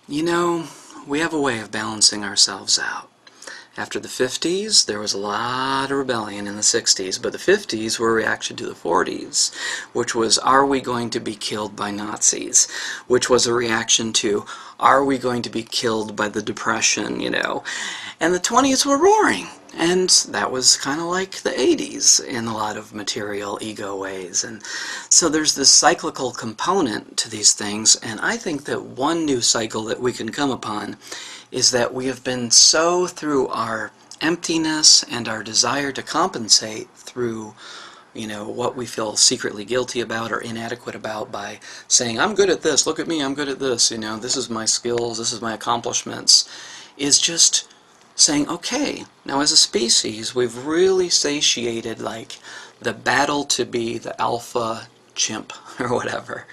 You know, we have a way of balancing ourselves out. After the 50s, there was a lot of rebellion in the 60s, but the 50s were a reaction to the 40s, which was, are we going to be killed by Nazis? Which was a reaction to, are we going to be killed by the Depression, you know? And the 20s were roaring, and that was kind of like the 80s in a lot of material ego ways. And so there's this cyclical component to these things, and I think that one new cycle that we can come upon is that we have been so through our emptiness and our desire to compensate through, you know, what we feel secretly guilty about or inadequate about by saying, I'm good at this, look at me, I'm good at this, you know, this is my skills, this is my accomplishments, is just saying, okay, now as a species, we've really satiated, like, the battle to be the alpha chimp, or whatever.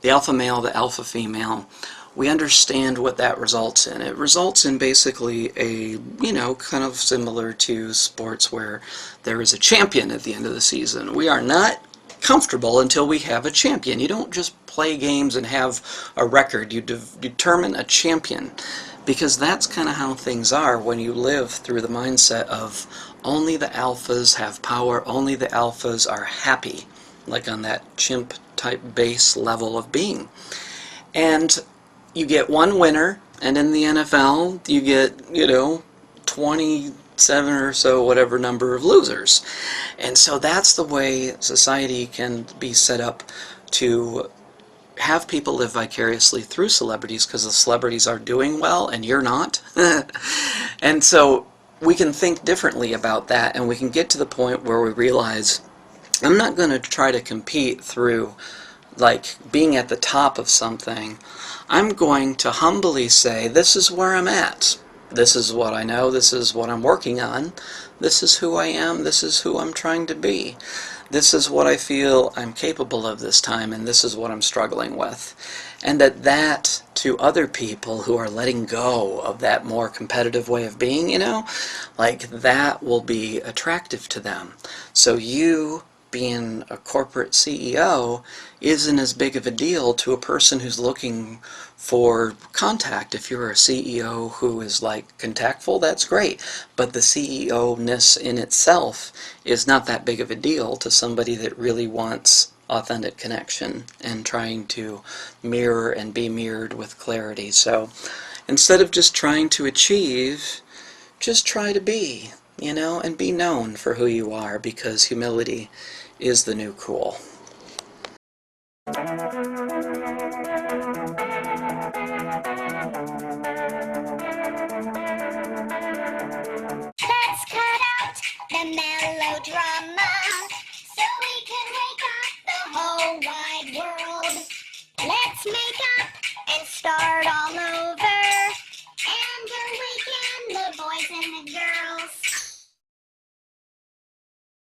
The alpha male, the alpha female. We understand what that results in. It results in basically a, you know, kind of similar to sports where there is a champion at the end of the season. We are not comfortable until we have a champion. You don't just play games and have a record. You determine a champion, because that's kind of how things are when you live through the mindset of only the alphas have power, only the alphas are happy, like on that chimp type base level of being. And you get one winner, and in the NFL, you get, you know, 27 or so, whatever number of losers. And so that's the way society can be set up to have people live vicariously through celebrities, because the celebrities are doing well and you're not. And so we can think differently about that, and we can get to the point where we realize, I'm not going to try to compete through like being at the top of something. I'm going to humbly say, this is where I'm at. This is what I know, this is what I'm working on, this is who I am, this is who I'm trying to be. This is what I feel I'm capable of this time, and this is what I'm struggling with. And that to other people who are letting go of that more competitive way of being, you know, like that will be attractive to them. So you being a corporate CEO isn't as big of a deal to a person who's looking for contact. If you're a CEO who is like contactful, that's great, but the CEO-ness in itself is not that big of a deal to somebody that really wants authentic connection and trying to mirror and be mirrored with clarity. So instead of just trying to achieve, just try to be, you know, and be known for who you are, because humility is the new cool. Let's cut out the melodrama so we can wake up the whole wide world. Let's make up and start all over.